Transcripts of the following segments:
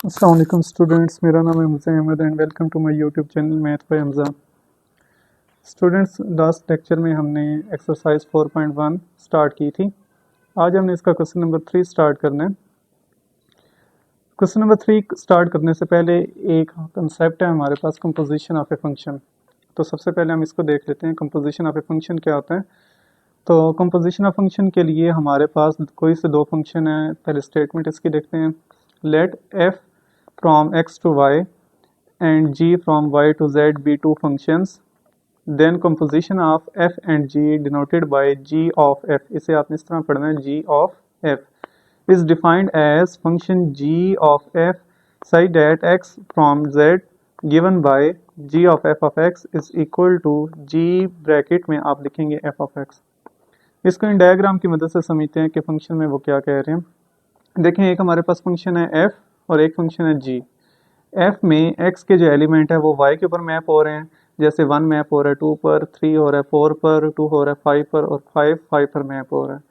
अस्सलाम वालेकुम स्टूडेंट्स, मेरा नाम है Muze Ahmed and welcome to my YouTube channel math by Hamza. Students, last lecture में हमने एक्सरसाइज 4.1 स्टार्ट की थी। आज हमने इसका क्वेश्चन नंबर 3 स्टार्ट करना है। क्वेश्चन नंबर 3 स्टार्ट करने से पहले एक कंसेप्ट है हमारे पास, कंपोजिशन ऑफ ए फंक्शन। तो सबसे पहले हम इसको देख लेते हैं, कंपोजिशन ऑफ ए फंक्शन क्या होता है। तो कंपोजिशन ऑफ फंक्शन के लिए हमारे पास कोई से दो फंक्शन है। पहले स्टेटमेंट इसकी देखते हैं। Let F from x to y and g from y to z be two functions, then composition of f and g denoted by g of f, इसे आपने इस तरह पढ़ना है, g of f is defined as function g of f such that x from z given by g of x is equal to g bracket में आप लिखेंगे f of x। इसको इन डायग्राम की मदद से समझते हैं कि फंक्शन में वो क्या कह रहे हैं। देखें, एक हमारे पास फंक्शन है f और एक फंक्शन है g। f में x के जो एलिमेंट है वो y के ऊपर मैप हो रहे हैं, जैसे 1 मैप हो रहा है 2 पर, 3 हो रहा है 4 पर, 2 हो रहा है 5 पर और 5 पर मैप हो रहा है।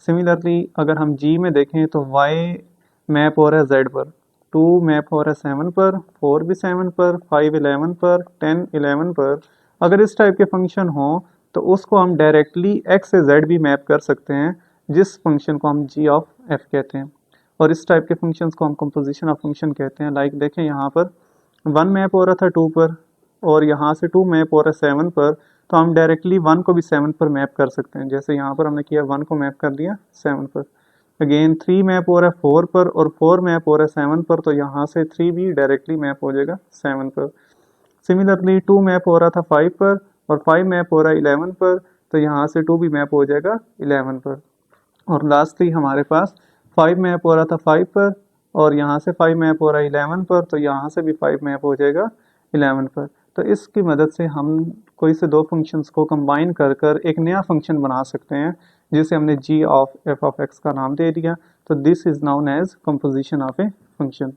सिमिलरली अगर हम g में देखें तो y मैप हो रहा है z पर, 2 मैप हो रहा है 7 पर, 4 भी 7 पर, 5 11 पर, 10 11 पर। अगर इस टाइप के फंक्शन हो तो उसको हम डायरेक्टली x से z भी मैप कर सकते हैं, जिस फंक्शन को हम g ऑफ f कहते हैं। और इस टाइप के फंक्शंस को हम कंपोजिशन ऑफ फंक्शन कहते हैं। लाइक देखें, यहाँ पर 1 मैप हो रहा था 2 पर और यहाँ से 2 मैप हो रहा है 7 पर, तो हम डायरेक्टली 1 को भी 7 पर मैप कर सकते हैं। जैसे यहाँ पर हमने किया, 1 को मैप कर दिया 7 पर। अगेन 3 मैप हो रहा है 4 पर और 4 मैप हो रहा है 7 पर, तो यहाँ से 3 भी डायरेक्टली मैप हो जाएगा 7 पर। सिमिलरली 2 मैप हो रहा था 5 पर और 5 मैप हो रहा है 11 पर, तो यहाँ से 2 भी मैप हो जाएगा 11 पर। और लास्टली हमारे पास 5 मैप हो रहा था 5 पर और यहाँ से 5 मैप हो रहा है 11 पर, तो यहाँ से भी 5 मैप हो जाएगा 11 पर। तो इसकी मदद से हम कोई से दो फंक्शंस को कंबाइन कर कर एक नया फंक्शन बना सकते हैं, जिसे हमने g of f of x का नाम दे दिया। तो this is known as composition of a function.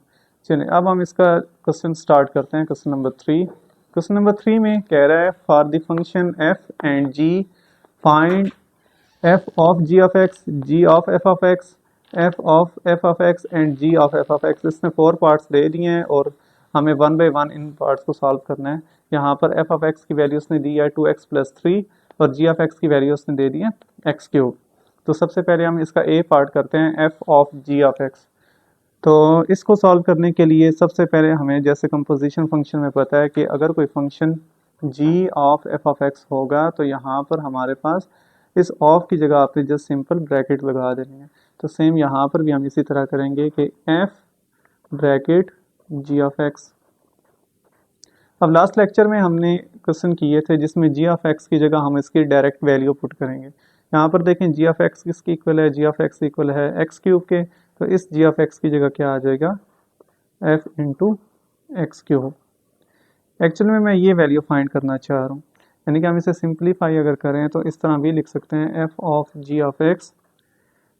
चलिए अब हम इसका क्वेश्चन स्टार्ट करते हैं। Question number 3। क्वेश्चन नंबर 3 में कह रहा है, for the function f and g find f of g of x, g of f of x, f of x and g of f of x। इसने 4 parts दे दिए हैं और हमें 1 by 1 in parts को सॉल्व करना है। यहाँ पर f of x की वैल्यू उसने दी है 2x प्लस 3 और g of x की वैल्यू उसने दे दी है x क्यूब। तो सबसे पहले हम इसका a पार्ट करते हैं, f of g of x। तो इसको सॉल्व करने के लिए सबसे पहले हमें, जैसे कंपोजिशन फंक्शन में पता है कि अगर कोई function g of f of x होगा तो यहाँ पर हमारे पास इस ऑफ की जगह आपने जस्ट सिंपल ब्रैकेट लगा देनी है। तो सेम यहाँ पर भी हम इसी तरह करेंगे कि f bracket g of x। अब लास्ट लेक्चर में हमने क्वेश्चन किए थे जिसमें g ऑफ x की जगह हम इसकी डायरेक्ट वैल्यू पुट करेंगे। यहाँ पर देखें, g ऑफ x किसकी इक्वल है, g ऑफ x इक्वल है x क्यूब के। तो इस g ऑफ x की जगह क्या आ जाएगा, f into x cube. Actual में मैं ये वैल्यू फाइंड करना चाह रहा हूँ, यानी कि हम इसे सिंप्लीफाई अगर करें तो इस तरह भी लिख सकते हैं, f of g of x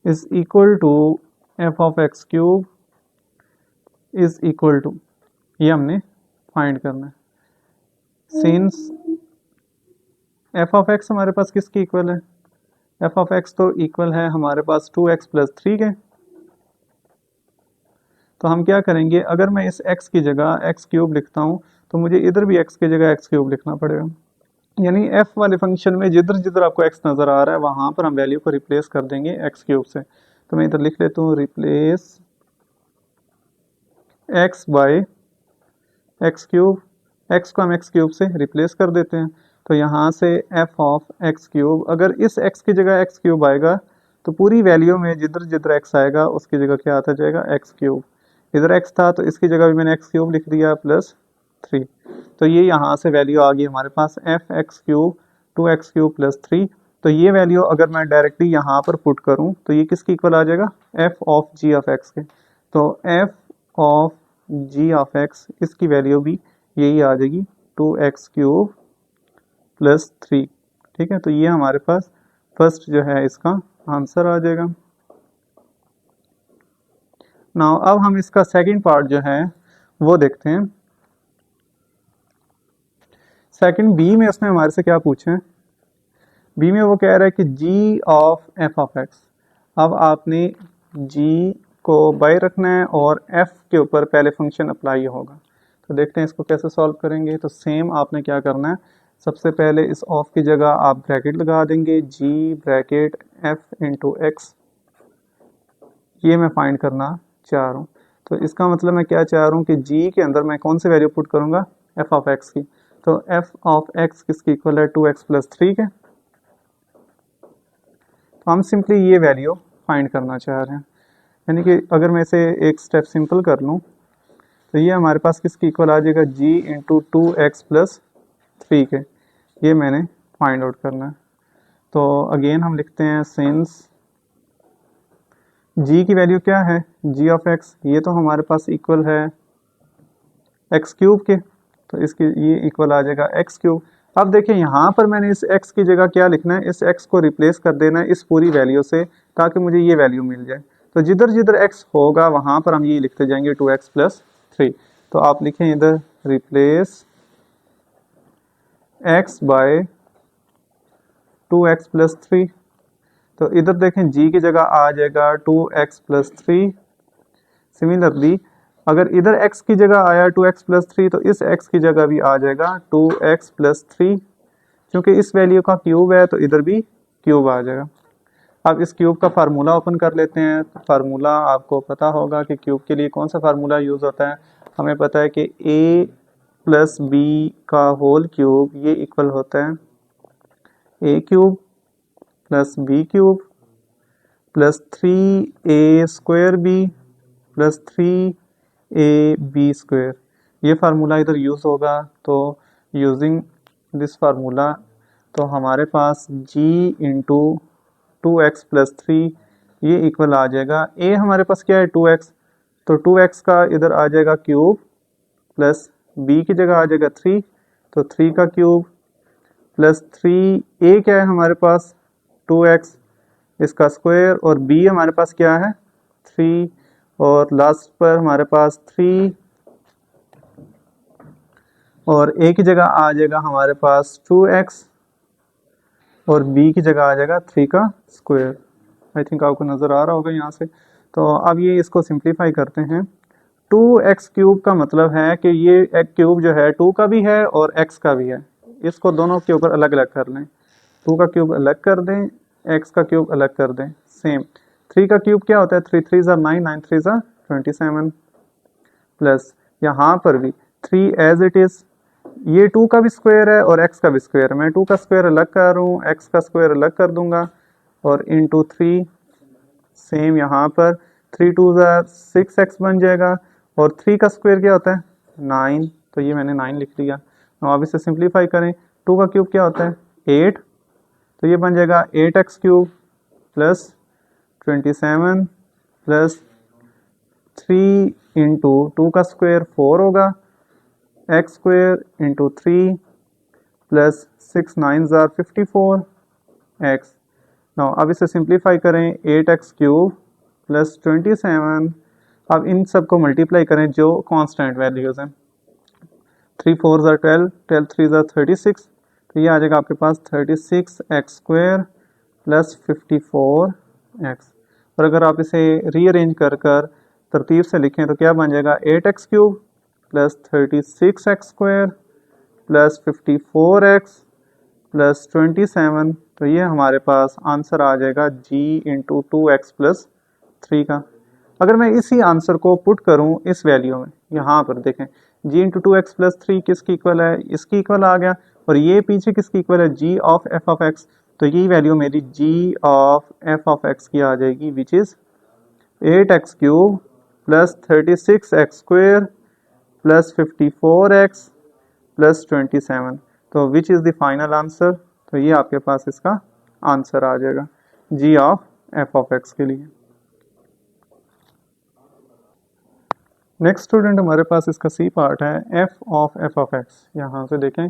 is equal to f of x cube is equal to, ये हमने फाइंड करना है। सिंस f ऑफ x हमारे पास किसकी इक्वल है, f ऑफ x तो इक्वल है हमारे पास 2x प्लस 3 के। तो हम क्या करेंगे, अगर मैं इस x की जगह x क्यूब लिखता हूँ तो मुझे इधर भी x की जगह x क्यूब लिखना पड़ेगा। यानी f वाले फंक्शन में जिधर जिधर आपको x नज़र आ रहा है वहाँ पर हम वैल्यू को रिप्लेस कर देंगे x क्यूब से। तो मैं इधर लिख लेता हूँ, replace x by X cube. x को हम x क्यूब से रिप्लेस कर देते हैं। तो यहाँ से f ऑफ x क्यूब, अगर इस x की जगह x क्यूब आएगा तो पूरी वैल्यू में जिधर जिधर x आएगा उसकी जगह क्या आता जाएगा, x क्यूब। इधर x था तो इसकी जगह भी मैंने x क्यूब लिख दिया प्लस 3। तो ये यहाँ से वैल्यू आ गई हमारे पास F X cube 2x cube plus 3। तो ये वैल्यू अगर मैं डायरेक्टली यहाँ पर पुट करूँ तो ये किसकी इक्वल आ जाएगा, f of g of x के। तो f of g of x, इसकी वैल्यू भी यही आ जाएगी 2x क्यूब प्लस 3। ठीक है, तो ये हमारे पास फर्स्ट जो है इसका आंसर आ जाएगा। नाउ अब हम इसका सेकंड पार्ट जो है वो देखते हैं। सेकंड बी में उसने हमारे से क्या पूछे हैं, बी में वो कह रहा है कि g of f of x। अब आपने g को बाय रखना है और f के ऊपर पहले फंक्शन अप्लाई होगा। तो देखते हैं इसको कैसे सॉल्व करेंगे। तो सेम आपने क्या करना है, सबसे पहले इस ऑफ की जगह आप ब्रैकेट लगा देंगे, g bracket f into x, ये मैं फाइंड करना चाह रहा हूँ। तो इसका मतलब मैं क्या चाह रहा हूँ कि g के अंदर मैं कौन सी वैल्यू पुट करूँगा, f ऑफ x की। तो f ऑफ x किसकी इक्वल है, 2x प्लस 3 के। तो हम सिंपली ये वैल्यू फाइंड करना चाह रहे हैं, यानी कि अगर मैं इसे एक स्टेप सिंपल कर लूँ तो ये हमारे पास किसकी इक्वल आ जाएगा, g इंटू 2x प्लस 3 के। ये मैंने फाइंड आउट करना है। तो अगेन हम लिखते हैं सिंस g की वैल्यू क्या है, g ऑफ x, ये तो हमारे पास इक्वल है x क्यूब के, तो इसकी ये इक्वल आ जाएगा x क्यूब। अब देखिए यहाँ पर मैंने इस x की जगह क्या लिखना है, इस x को रिप्लेस कर देना है इस पूरी वैल्यू से, ताकि मुझे ये वैल्यू मिल जाए। तो जिधर जिधर x होगा वहाँ पर हम ये लिखते जाएंगे 2x प्लस 3। तो आप लिखें इधर replace x bye 2x plus 3। तो इधर देखें g की जगह आ जाएगा 2x प्लस 3। सिमिलरली अगर इधर x की जगह आया 2x प्लस 3 तो इस x की जगह भी आ जाएगा 2x प्लस 3। क्योंकि इस वैल्यू का क्यूब है तो इधर भी क्यूब आ जाएगा। अब इस क्यूब का फार्मूला ओपन कर लेते हैं। तो फार्मूला आपको पता होगा कि क्यूब के लिए कौन सा फार्मूला यूज़ होता है। हमें पता है कि a प्लस बी का होल क्यूब ये इक्वल होता है a cube plus B cube plus 3a square B plus 3ab square. ये फार्मूला इधर यूज़ होगा। तो यूजिंग दिस फार्मूला तो हमारे पास g इंटू 2x प्लस 3 ये इक्वल आ जाएगा, a हमारे पास क्या है 2x, तो 2x का इधर आ जाएगा क्यूब प्लस b की जगह आ जाएगा 3, तो 3 का क्यूब प्लस 3a क्या है हमारे पास 2x इसका स्क्वायर, और b हमारे पास क्या है 3, और लास्ट पर हमारे पास 3 और a की जगह आ जाएगा हमारे पास 2x और b की जगह आ जाएगा 3 का स्क्वायर। आई थिंक आपको नज़र आ रहा होगा यहाँ से। तो अब ये इसको सिंप्लीफाई करते हैं। 2x क्यूब का मतलब है कि ये एक क्यूब जो है 2 का भी है और x का भी है, इसको दोनों के ऊपर अलग अलग कर लें। 2 का क्यूब अलग कर दें, x का क्यूब अलग कर दें। सेम 3 का क्यूब क्या होता है, 3 3 ज़ा 9, 9 3 ज़ा 27 प्लस यहाँ पर भी 3 एज इट इज़, ये 2 का भी स्क्वायर है और x का भी स्क्वायर है। मैं 2 का स्क्वायर अलग कर रहा हूँ, x का स्क्वायर अलग कर दूंगा और इंटू 3। सेम यहाँ पर 3 2 ज़ा 6x बन जाएगा और 3 का स्क्वायर क्या होता है 9, तो ये मैंने 9 लिख लिया। अब इसे सिंप्लीफाई करें, 2 का क्यूब क्या होता है 8, तो ये बन जाएगा 8x cube plus 27 plus 3 into 2 का स्क्वायर 4 होगा, x स्क्वायर इंटू 3 प्लस 6 9 ज़ा 54x। नाउ अब इसे सिंप्लीफाई करें, 8x क्यूब प्लस 27। अब इन सब को मल्टीप्लाई करें जो कांस्टेंट वैल्यूज़ हैं, 3 4 ज़ा 12, 12 3 ज़ा 36, तो ये आ जाएगा आपके पास 36x स्क्वायर प्लस 54x। और अगर आप इसे रीअरेंज कर कर तरतीब से लिखें तो क्या बन जाएगा 8x cube plus 36x square plus 54x plus 27। तो ये हमारे पास आंसर आ जाएगा g इंटू 2x प्लस 3 का। अगर मैं इसी आंसर को पुट करूं इस वैल्यू में, यहाँ पर देखें g इंटू 2x प्लस 3 किसकी इक्वल है, इसकी इक्वल आ गया, और ये पीछे किसकी इक्वल है g of f of x। तो यही वैल्यू मेरी g of f of x की आ जाएगी, which is 8x cube plus 36x square plus 54x plus 27। तो which is the final answer, तो ये आपके पास इसका आंसर आ जाएगा g of f of x के लिए। नेक्स्ट स्टूडेंट हमारे पास इसका सी पार्ट है f ऑफ x। यहाँ से देखें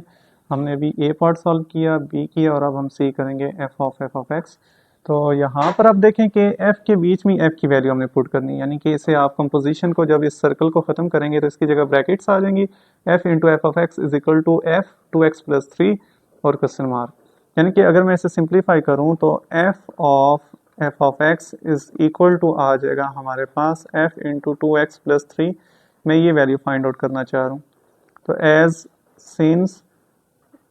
हमने अभी a पार्ट सॉल्व किया, b किया, और अब हम सी करेंगे f ऑफ x। तो यहाँ पर आप देखें कि f के बीच में f की वैल्यू हमने पुट करनी है, यानी कि इसे आप कंपोजिशन को जब इस सर्कल को ख़त्म करेंगे तो इसकी जगह ब्रैकेट्स आ जाएंगी, f into F of X is equal to f 2x plus 3 और क्वेश्चन मार्क। यानी कि अगर मैं इसे सिंप्लीफाई करूँ तो f of F of X is equal to आ जाएगा हमारे पास एफ इंटू 2x+3। मैं ये वैल्यू फाइंड आउट करना चाह रहा हूँ। तो as since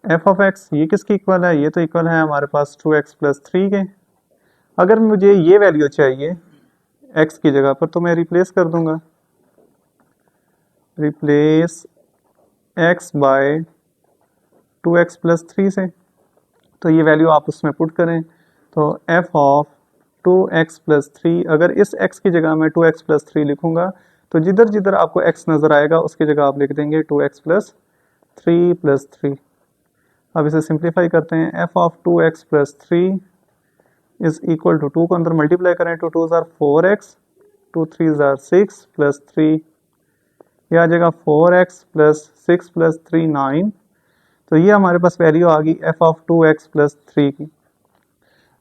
F of X ये किसकी इक्वल है, ये तो इक्वल है हमारे पास 2x+3 के। अगर मुझे ये वैल्यू चाहिए x की जगह पर तो मैं रिप्लेस कर दूंगा, रिप्लेस x बाय 2x+3 से। तो ये वैल्यू आप उसमें पुट करें तो f ऑफ 2x+3, अगर इस x की जगह मैं 2x+3 लिखूंगा तो जिधर जिधर आपको x नज़र आएगा उसकी जगह आप लिख देंगे 2x+3+3। अब इसे सिंप्लीफाई करते हैं। f of 2x+3 is equal to 2 को अंदर मल्टीप्लाई करें तो 2 ज़ार 4x, 2 3 ज़ार 6 प्लस 3, यह आ जाएगा 4x प्लस 6 प्लस 3 9। तो ये हमारे पास वैल्यू आ गई f ऑफ 2x+3 की।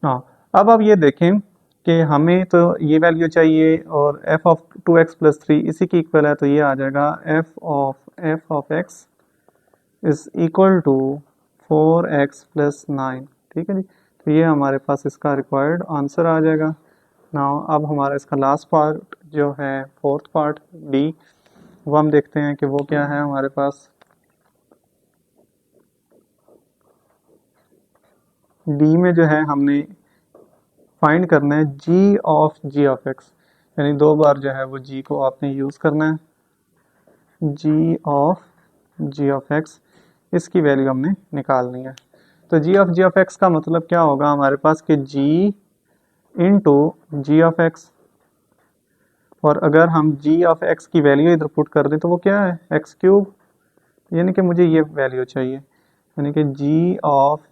हाँ, अब आप ये देखें कि हमें तो ये वैल्यू चाहिए और f ऑफ 2x+3 इसी की इक्वल है, तो ये आ जाएगा f of x is equal to 4x plus 9। ठीक है जी, तो ये हमारे पास इसका रिक्वायर्ड आंसर आ जाएगा। नाउ अब हमारा इसका लास्ट पार्ट जो है फोर्थ पार्ट डी, वो हम देखते हैं कि वो क्या है हमारे पास। डी में जो है हमने फाइंड करना है g ऑफ x, यानी 2 बार जो है वो g को आपने यूज़ करना है। g ऑफ x इसकी वैल्यू हमने निकालनी है। तो g ऑफ x का मतलब क्या होगा हमारे पास कि g into G of x, और अगर हम g ऑफ x की वैल्यू इधर पुट कर दें तो वो क्या है x3, यानी कि मुझे ये वैल्यू चाहिए, यानी कि g of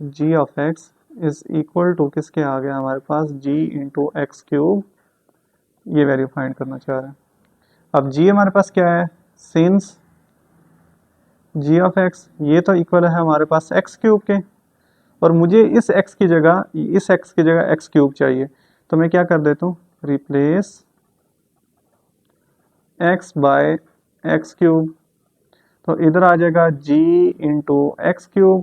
x is equal to किसके आ गया हमारे पास g इंटू x3। ये वैल्यू फाइंड करना चाह रहे हैं। अब g हमारे पास क्या है, सिंस g ऑफ x ये तो इक्वल है हमारे पास x3 के, और मुझे इस x की जगह x3 चाहिए। तो मैं क्या कर देता हूँ, रिप्लेस x बाय x3। तो इधर आ जाएगा g इंटू x3।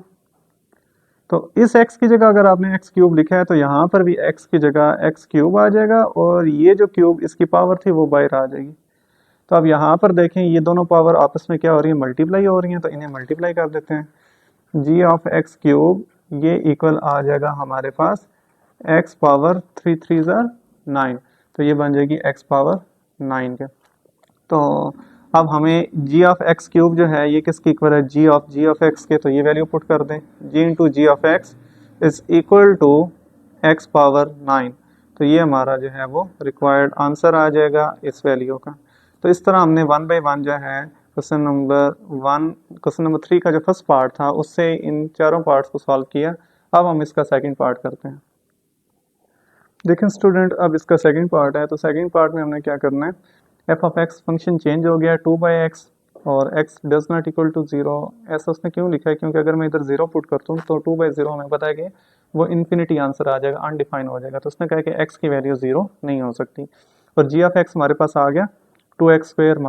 तो इस x की जगह अगर आपने x3 लिखा है तो यहाँ पर भी x की जगह x3 आ जाएगा, और ये जो क्यूब इसकी पावर थी वो बाहर आ जाएगी। तो अब यहाँ पर देखें ये दोनों पावर आपस में क्या हो रही है, मल्टीप्लाई हो रही हैं, तो इन्हें मल्टीप्लाई कर देते हैं। g ऑफ x3 ये इक्वल आ जाएगा हमारे पास x पावर 3 3 ज़ार 9, तो ये बन जाएगी x पावर 9 के। तो अब हमें g ऑफ x3 जो है ये किसकी इक्वल है, g ऑफ x के, तो ये वैल्यू पुट कर दें, g into G of x is equal to x power 9। तो ये हमारा जो है वो रिक्वायर्ड आंसर आ जाएगा इस वैल्यू का। तो इस तरह हमने 1 बाय 1 जो है क्वेश्चन नंबर 3 का जो फर्स्ट पार्ट था उससे इन चारों पार्ट्स को सॉल्व किया। अब हम इसका सेकंड पार्ट करते हैं। देखें स्टूडेंट, अब इसका सेकंड पार्ट है, तो सेकंड पार्ट में हमने क्या करना है, F of X function change हो गया 2/x और x does not equal to 0। ऐसा उसने क्यों लिखा है, क्योंकि अगर मैं इधर 0 पुट करता हूँ तो 2/0 हमें पता है कि वो इन्फिनिटी आंसर आ जाएगा, अनडिफाइन हो जाएगा। तो उसने कहा कि x की वैल्यू 0 नहीं हो सकती, और जी ऑफ एक्स हमारे पास आ गया 2x² -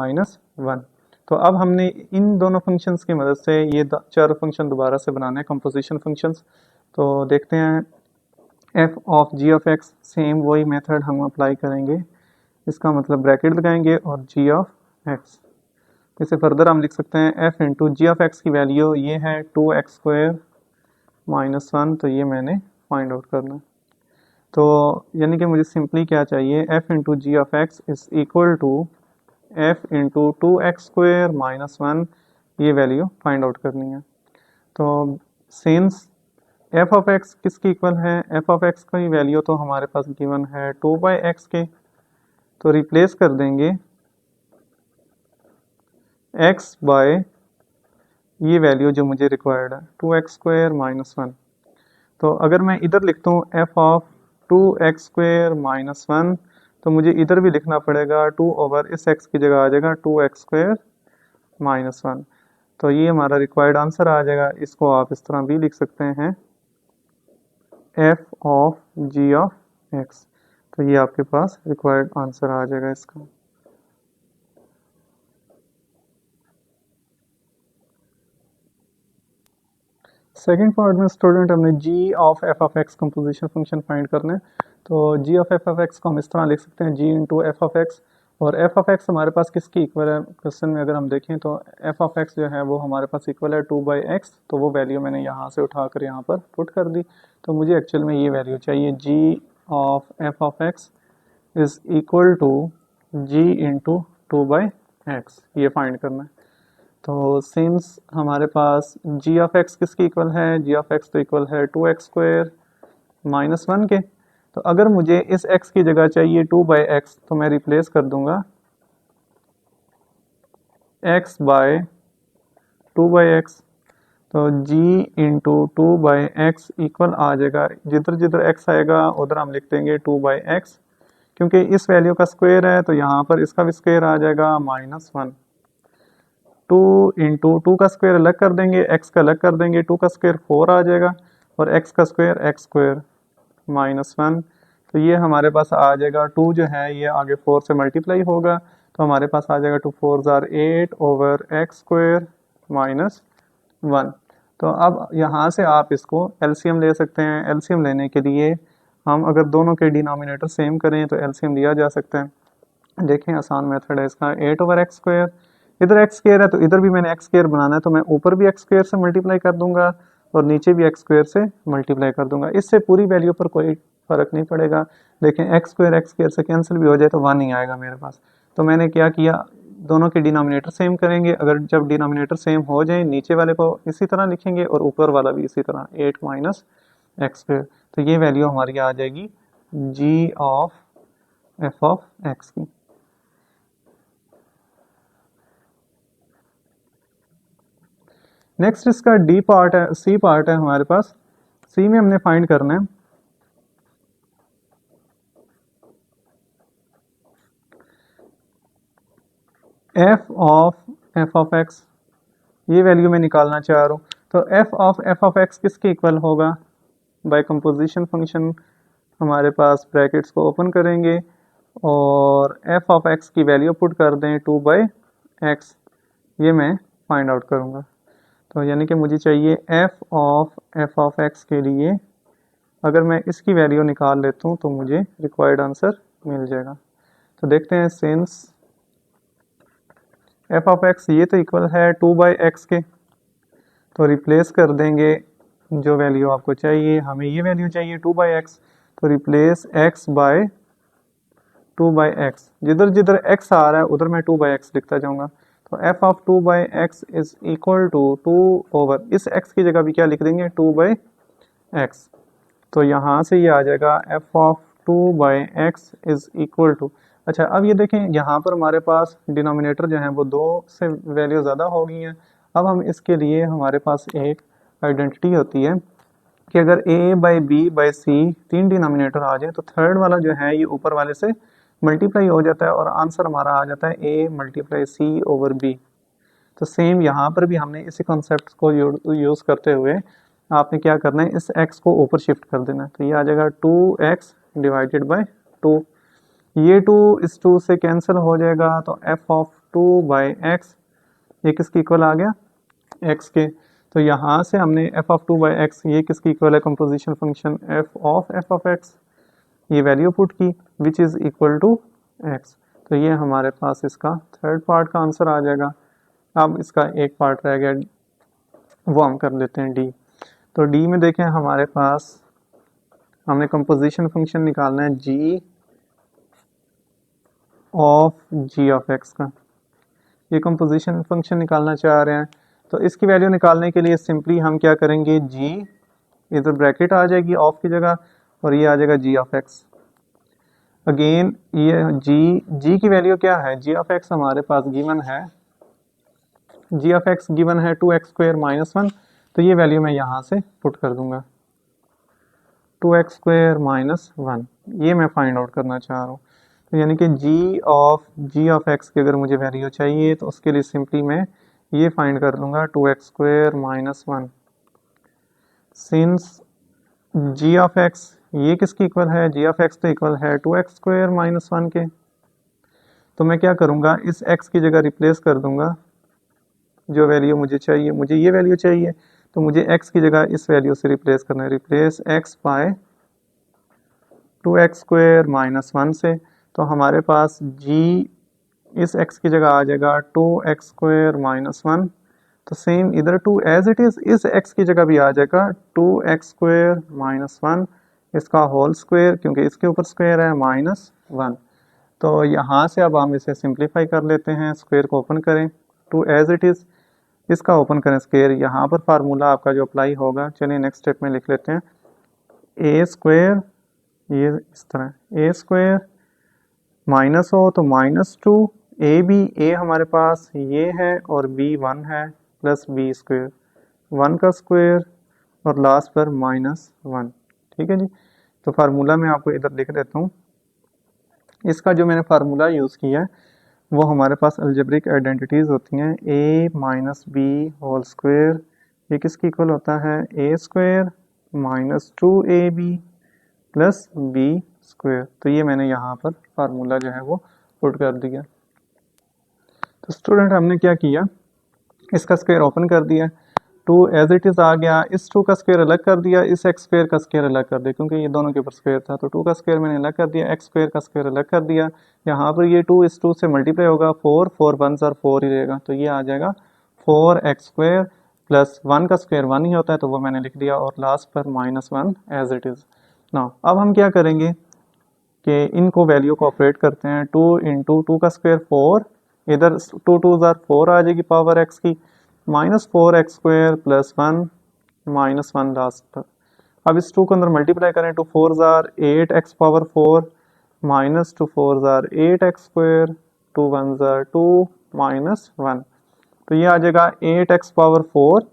1। तो अब हमने इन दोनों फंक्शंस की मदद से ये चारों फंक्शन दोबारा से बनाने हैं, कंपोजिशन फंक्शंस। तो देखते हैं f of g of x, same वही मेथड हम अप्लाई करेंगे। इसका मतलब ब्रैकेट लगाएंगे और g ऑफ x, इसे फर्दर हम लिख सकते हैं f into G of X की वैल्यू ये है 2x² - 1, तो ये मैंने फाइंड आउट करना है। तो यानी कि मुझे सिंपली क्या चाहिए, f into G of X is equal to f into 2x² - 1, ये वैल्यू फाइंड आउट करनी है। तो सिंस f ऑफ x किसकी इक्वल है, f ऑफ x की वैल्यू तो हमारे पास गिवन है 2/x के, तो रिप्लेस कर देंगे x बाय ये वैल्यू जो मुझे रिक्वायर्ड है 2x² - 1। तो अगर मैं इधर लिखता हूँ f ऑफ 2x² - 1, तो मुझे इधर भी लिखना पड़ेगा 2 ओवर इस x की जगह आ जाएगा 2x² - 1। तो ये हमारा रिक्वायर्ड आंसर आ जाएगा। इसको आप इस तरह भी लिख सकते हैं f of g of x, तो ये आपके पास रिक्वायर्ड आंसर आ जाएगा इसका। सेकेंड पार्ट में स्टूडेंट हमने g of f of x composition function find करना है। तो जी ऑफ एफ ऑफ एक्स को हम इस तरह लिख सकते हैं जी इंटू एफ ऑफ एक्स, और एफ ऑफ एक्स हमारे पास किसकी इक्वल है क्वेश्चन में अगर हम देखें तो एफ ऑफ एक्स जो है वो हमारे पास इक्वल है 2/x, तो वो वैल्यू मैंने यहाँ से उठाकर यहाँ पर पुट कर दी। तो मुझे एक्चुअल में ये वैल्यू चाहिए G of F of X is equal to G into 2/x, ये फाइंड करना है। तो सिंस हमारे पास जी ऑफ एक्स किसकी इक्वल है, जी ऑफ एक्स तो इक्वल है 2x² -1 के। तो अगर मुझे इस x की जगह चाहिए 2/x, तो मैं रिप्लेस कर दूंगा x बाय 2/x। तो g इंटू 2/x इक्वल आ जाएगा, जिधर जिधर x आएगा उधर हम लिख देंगे 2/x, क्योंकि इस वैल्यू का स्क्वायर है तो यहाँ पर इसका भी स्क्वायर आ जाएगा -1। 2 इंटू 2 का स्क्वायर अलग कर देंगे, x का अलग कर देंगे, 2 का स्क्वायर 4 आ जाएगा और x का स्क्वायर x² -1। तो ये हमारे पास आ जाएगा 2 जो है ये आगे 4 से मल्टीप्लाई होगा, तो हमारे पास आ जाएगा 2 4 ज़ार 8 ओवर x² -1। तो अब यहाँ से आप इसको एलसीएम ले सकते हैं। एलसीएम लेने के लिए हम अगर दोनों के डिनोमिनेटर सेम करें तो एलसीएम लिया जा सकता है। देखें आसान मेथड है इसका, 8 ओवर x², इधर x² है तो इधर भी मैंने x² बनाना है, तो मैं ऊपर भी x² से मल्टीप्लाई कर दूंगा और नीचे भी x² से मल्टीप्लाई कर दूंगा। इससे पूरी वैल्यू पर कोई फ़र्क नहीं पड़ेगा। देखें x² से कैंसिल भी हो जाए तो 1 ही आएगा मेरे पास। तो मैंने क्या किया, दोनों के डिनोमिनेटर सेम करेंगे। अगर जब डिनोमिनेटर सेम हो जाए नीचे वाले को इसी तरह लिखेंगे और ऊपर वाला भी इसी तरह 8 माइनस x²। तो ये वैल्यू हमारी आ जाएगी g of F of X की। नेक्स्ट इसका डी पार्ट है, सी पार्ट है हमारे पास। सी में हमने फाइंड करना है एफ ऑफ एक्स, ये वैल्यू मैं निकालना चाह रहा हूँ। तो एफ ऑफ एक्स किसके इक्वल होगा, बाय कंपोजिशन फंक्शन हमारे पास ब्रैकेट्स को ओपन करेंगे और एफ ऑफ एक्स की वैल्यू पुट कर दें 2/x, ये मैं फाइंड आउट करूँगा। तो यानी कि मुझे चाहिए एफ ऑफ एक्स के लिए अगर मैं इसकी वैल्यू निकाल लेता हूँ तो मुझे रिक्वायर्ड आंसर मिल जाएगा। तो देखते हैं, सिंस एफ ऑफ एक्स ये तो इक्वल है 2/x के, तो रिप्लेस कर देंगे जो वैल्यू आपको चाहिए। हमें ये वैल्यू चाहिए 2/x, तो रिप्लेस x बाय 2/x, जिधर जिधर x आ रहा है उधर मैं 2/x लिखता जाऊंगा। तो f of 2/x is equal to 2 over, इस x की जगह भी क्या लिख देंगे 2/x। तो यहाँ से ये आ जाएगा f of 2/x is equal to, अच्छा अब ये देखें यहाँ पर हमारे पास डिनोमिनेटर जो है वो 2 से वैल्यू ज़्यादा हो गई हैं। अब हम इसके लिए हमारे पास एक आइडेंटिटी होती है कि अगर a by B by C 3 denominator आ जाए तो थर्ड वाला जो है ये ऊपर वाले से मल्टीप्लाई हो जाता है और आंसर हमारा आ जाता है a multiply C over b। तो सेम यहाँ पर भी हमने इसी कॉन्सेप्ट को यूज़ करते हुए आपने क्या करना है, इस x को ऊपर शिफ्ट कर देना है। तो ये आ जाएगा 2x डिवाइडेड बाई 2, ये 2 इस 2 से कैंसिल हो जाएगा। तो f ऑफ 2/x ये किसकी इक्वल आ गया, x के। तो यहाँ से हमने f ऑफ 2/x ये किसकी इक्वल है, composition function f of x, ये वैल्यू पुट की which is equal to x। तो ये हमारे पास इसका थर्ड पार्ट का आंसर आ जाएगा। अब इसका एक पार्ट रह गया, वो हम कर लेते हैं डी। तो डी में देखें हमारे पास हमने कंपोजिशन फंक्शन निकालना है g ऑफ x का, ये कंपोजिशन फंक्शन निकालना चाह रहे हैं। तो इसकी वैल्यू निकालने के लिए सिंपली हम क्या करेंगे, g इधर ब्रैकेट आ जाएगी ऑफ की जगह और ये आ जाएगा g ऑफ x। अगेन ये g की वैल्यू क्या है, g ऑफ x हमारे पास गिवन है, g ऑफ x गिवन है 2x² -1। तो ये वैल्यू मैं यहाँ से पुट कर दूंगा 2x² -1, ये मैं फाइंड आउट करना चाह रहा हूँ। तो यानी कि g ऑफ x की अगर मुझे वैल्यू चाहिए तो उसके लिए सिंपली मैं ये फाइंड कर लूँगा 2x² -1। Since g of x ये किसकी इक्वल है, g ऑफ x तो इक्वल है 2x² -1 के। तो मैं क्या करूँगा, इस x की जगह रिप्लेस कर दूँगा जो वैल्यू मुझे चाहिए, मुझे ये वैल्यू चाहिए तो मुझे x की जगह इस वैल्यू से रिप्लेस करना है, replace x bye 2x² minus 1 से, तो हमारे पास g इस x की जगह आ जाएगा 2x² माइनस 1। तो सेम इधर 2 एज इट इज़ इस x की जगह भी आ जाएगा 2x² माइनस 1, इसका होल स्क्वायर क्योंकि इसके ऊपर स्क्वायर है माइनस 1। तो यहाँ से अब हम इसे सिंप्लीफाई कर लेते हैं, स्क्वायर को ओपन करें, 2 एज इट इज़ इसका ओपन करें स्क्वायर, यहाँ पर फार्मूला आपका जो अप्लाई होगा, चलिए नेक्स्ट स्टेप में लिख लेते हैं, a², ये इस तरह a² माइनस हो तो -2, a हमारे पास ये है और b 1 है, प्लस b², 1 का स्क्वायर और लास्ट पर -1। ठीक है जी। तो फार्मूला मैं आपको इधर लिख देता हूँ। इसका जो मैंने फार्मूला यूज़ किया है वो हमारे पास अलजेब्रिक आइडेंटिटीज़ होती हैं, a minus B whole square, ये किसकी इक्वल होता है a² minus 2ab plus b²। तो ये मैंने यहाँ पर फार्मूला जो है वो पुट कर दिया। तो स्टूडेंट हमने क्या किया, इसका स्क्वायर ओपन कर दिया, 2 एज इट इज़ आ गया, इस 2 का स्क्वायर अलग कर दिया, इस x² का स्क्वायर अलग कर दिया क्योंकि ये दोनों के ऊपर स्क्वायर था, तो 2 का स्क्वायर मैंने अलग कर दिया, x² का स्क्वायर अलग कर दिया। यहाँ पर ये 2 इस 2 से मल्टीप्लाई होगा, 4 1 और 4 ही रहेगा, तो ये आ जाएगा 4x² प्लस 1 का स्क्वायर 1 ही होता है, तो वो मैंने लिख दिया, और लास्ट पर -1 एज इट इज़। ना अब हम क्या करेंगे कि इनको वैल्यू को ऑपरेट करते हैं, 2 इंटू 2 का स्क्वायर 4, इधर 2 2 4 आ जाएगी पावर x की, -4x² प्लस 1 -1 लास्ट पर। अब इस 2 को अंदर मल्टीप्लाई करें, 2 4 8x पावर 4 माइनस 2 4 8x², 2 1 2 -1, तो ये आ जाएगा 8x power 4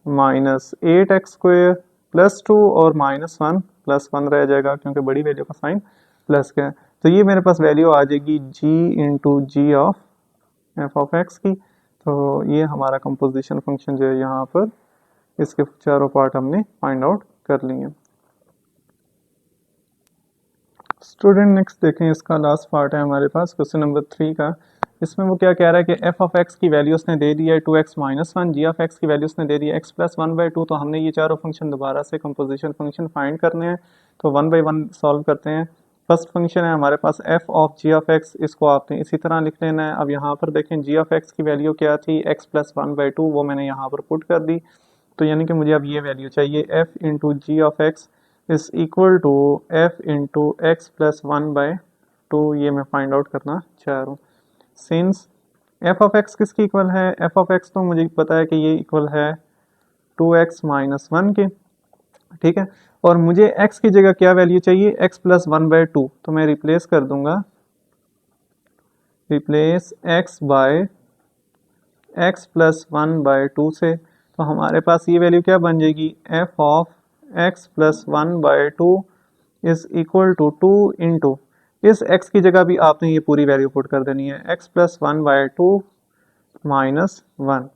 minus 8x² plus 2 और -1 प्लस 1 रह जाएगा क्योंकि बड़ी वैल्यू का साइन प्लस का है। तो ये मेरे पास वैल्यू आ जाएगी g into G of F of X की। तो ये हमारा कंपोजिशन फंक्शन जो है यहाँ पर, इसके चारों पार्ट हमने फाइंड आउट कर लिए। स्टूडेंट नेक्स्ट देखें, इसका लास्ट पार्ट है हमारे पास क्वेश्चन नंबर 3 का। इसमें वो क्या कह रहा है कि एफ ऑफ एक्स की वैल्यू उसने दे दी है 2x minus 1, G of X की वैल्यू उसने दे दी है x प्लस 1/2। तो हमने ये चारों फंक्शन दोबारा से कंपोजिशन फंक्शन फाइंड करने हैं, तो 1 बाई 1 सॉल्व करते हैं। फर्स्ट फंक्शन है हमारे पास F of G of X, इसको आपने इसी तरह लिख लेना है। अब यहाँ पर देखें जी ऑफ एक्स की वैल्यू क्या थी, x प्लस 1/2, वो मैंने यहाँ पर पुट कर दी। तो यानी कि मुझे अब ये वैल्यू चाहिए, F into G of X is equal to F into X plus 1/2, ये मैं फाइंड आउट करना चाह रहा हूँ। सिंस एफ ऑफ एक्स किसकी इक्वल है, एफ ऑफ एक्स तो मुझे पता है कि ये इक्वल है 2x माइनस 1 के, ठीक है। और मुझे x की जगह क्या वैल्यू चाहिए, x प्लस 1/2, तो मैं रिप्लेस कर दूंगा, replace x by x plus 1/2 से। तो हमारे पास ये वैल्यू क्या बन जाएगी, f of x plus 1/2 is equal to 2 into, इस x की जगह भी आपने ये पूरी वैल्यू पुट कर देनी है, x प्लस 1/2 माइनस 1।